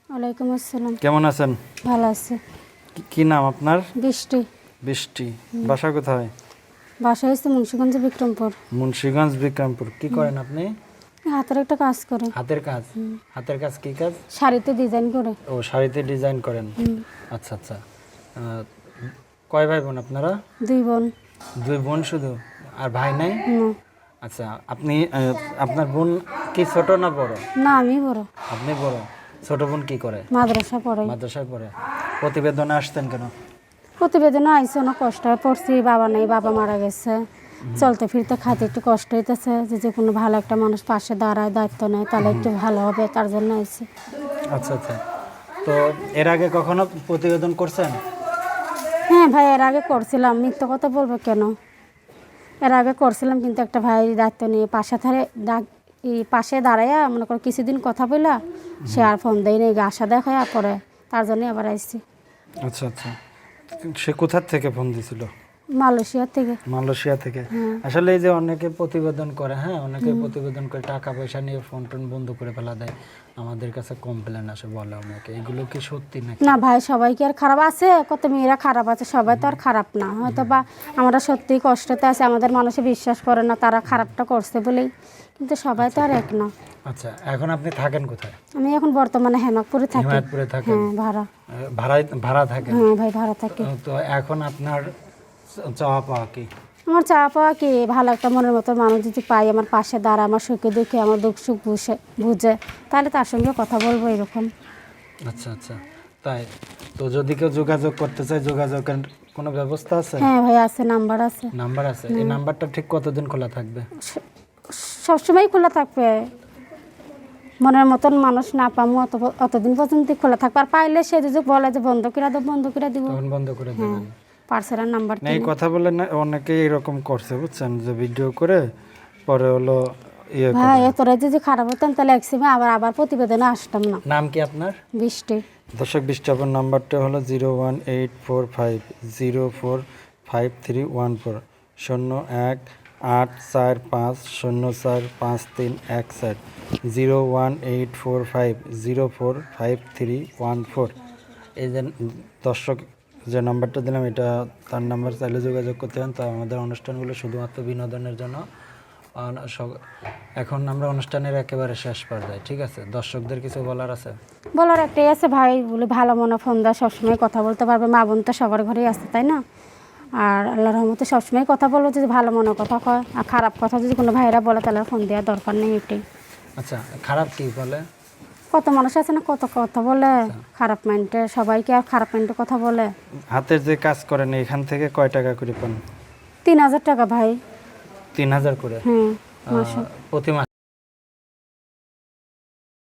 ওয়ালাইকুম আসসালাম। কেমন আছেন? ভালো আছে। কি নাম আপনার? বৃষ্টি। বৃষ্টি। বাসা কোথায়? বাসা হচ্ছে মুন্সিগঞ্জ, বিক্রমপুর। মুন্সিগঞ্জ, বিক্রমপুর। কি করেন আপনি? হাতের একটা কাজ করে। হাতের কাজ? হাতের কাজ কি কাজ? শাড়িতে ডিজাইন করে। ও, শাড়িতে ডিজাইন করেন। আচ্ছা আচ্ছা। কয় ভাই বোন আপনারা? 2 বোন। 2 বোন শুধু? আর ভাই নাই? না। আচ্ছা, আপনি আপনার বোন কি ছোট না বড়? না, আমি বড়। আপনি বড়। ছোট বোন কি করে? মাদ্রাসা পড়ে। মাদ্রাসায় পড়ে। প্রতিবেদনে আসতেন কেন? প্রতিবেদনে আইসে, অনেক কষ্ট পড়ছি। বাবা নেই, বাবা মারা গেছে। চলতে ফিরতে খাইতে একটু কষ্ট হইতেছে, যে কোনো ভালো একটা মানুষ পাশে দাঁড়ায়, দায়িত্ব নেয়, তাহলে একটু ভালো হবে, তার জন্য আইসি। আচ্ছা আচ্ছা। তো এর আগে কখনো প্রতিবেদন করছেন? হ্যাঁ ভাই, এর আগে করছিলাম, মিথ্যা কথা বলবো কেন। এর আগে করছিলাম, কিন্তু একটা ভাই দায়িত্ব নিয়ে পাশে দাঁড়াইয়া মনে করো কিছুদিন কথা বললা, সে আর ফোন দেয় নেই, আশা দেখায় পরে, তার জন্য আবার আসছি। আচ্ছা আচ্ছা। সে কোথা থেকে ফোন দিছিল? মালয়েশিয়া থেকে। মালয়েশিয়া থেকে। আসলে এই যে অনেকে প্রতিবেদন করে, হ্যাঁ, অনেকে প্রতিবেদন করে টাকা পয়সা নিয়ে ফোন টোন বন্ধ করে ফেলা দেয়, আমাদের কাছে কমপ্লেন আসে, বলে অনেকে। এগুলো কি সত্যি নাকি? না ভাই, সবাই কি আর খারাপ আছে? কত মেয়েরা খারাপ আছে, সবাই তো আর খারাপ না। হয়তো বা আমরা সত্যিই কষ্টতে আছি, আমাদের মানুষে বিশ্বাস করে না, তারা খারাপটা করছে বলেই, কিন্তু সবাই তো আর এক না। আচ্ছা, এখন আপনি থাকেন কোথায়? আমি এখন বর্তমানে হেমাদপুরে থাকি। হিমায়তপুরে থাকেন? হ্যাঁ, ভাড়া। ভাড়া থাকেন? হ্যাঁ ভাই, ভাড়া থাকি। তো এখন আপনার চাওয়া পাওয়া কি? আমার চা পাওয়া কি, ভালো একটা মনের মতো মানুষ যদি পাই, আমার পাশে দাঁড়া, আমার সুখে দুঃখে আমার দুঃখ সুখ বুঝে, তাহলে তার সঙ্গে কথা বলবো, এরকম। আচ্ছা আচ্ছা, তাই তো। যদি কেউ যোগাযোগ করতে চায়, যোগাযোগের কোনো ব্যবস্থা আছে? হ্যাঁ ভাই, আছে, নাম্বার আছে। নাম্বার আছে? এই নাম্বারটা ঠিক কতদিন খোলা থাকবে? সবসময় খোলা থাকবে। মনের মতন মানুষ না পামো অতদিন পর্যন্ত খোলা থাকবে। আর পাইলে সে যদি বলে যে বন্ধ করে দেবো, বন্ধ করে দিব। তখন বন্ধ করে দেবেন? পার্সেলের নাম্বার না, এই কথা বলে না, অনেকেই এরকম করছে, বুঝছেন, যে ভিডিও করে পরে হলো ইয়ে করে। ভাই, এতটাই যদি খারাপ হতাম, তাহলে একসময় আবার প্রতিবেদনে আসতাম না। নাম কি আপনার? বৃষ্টি। দর্শক, বিজ্ঞাপন নাম্বারটা হলো 01845045314, 0184504531, 01845045314। এই যে দর্শক, যে নাম্বারটা দিলাম, এটা তার নাম্বার। চাইলে যোগাযোগ করতে পারেন। তো আমাদের অনুষ্ঠানগুলো শুধুমাত্র বিনোদনের জন্য। এখন আমরা অনুষ্ঠানের একেবারে শেষ পর্যায়ে, ঠিক আছে? দর্শকদের কিছু বলার আছে? বলার একটাই আছে ভাই, বলে ভালো মনে ফোন দেয়, সবসময় কথা বলতে পারবে। মা বোন তো সবার ঘরেই আছে, তাই না? আর আল্লাহর রহমতে সবসময় কথা বলবো, যদি ভালো মনে কথা কয়। আর খারাপ কথা যদি কোনো ভাইরা বলে, তাহলে ফোন দেওয়ার দরকার নেই, এটাই। আচ্ছা, খারাপ কি বলে? কত মানুষ আছে না, কত কথা বলে খারাপ মাইন্ডে। সবাইকে আর খারাপ মাইন্ডে কথা বলে। হাতের যে কাজ করেন, এখান থেকে কয় টাকা করে পান? 3000 টাকা ভাই। 3000 করে? হ্যাঁ, মাসে। প্রতি মাসে?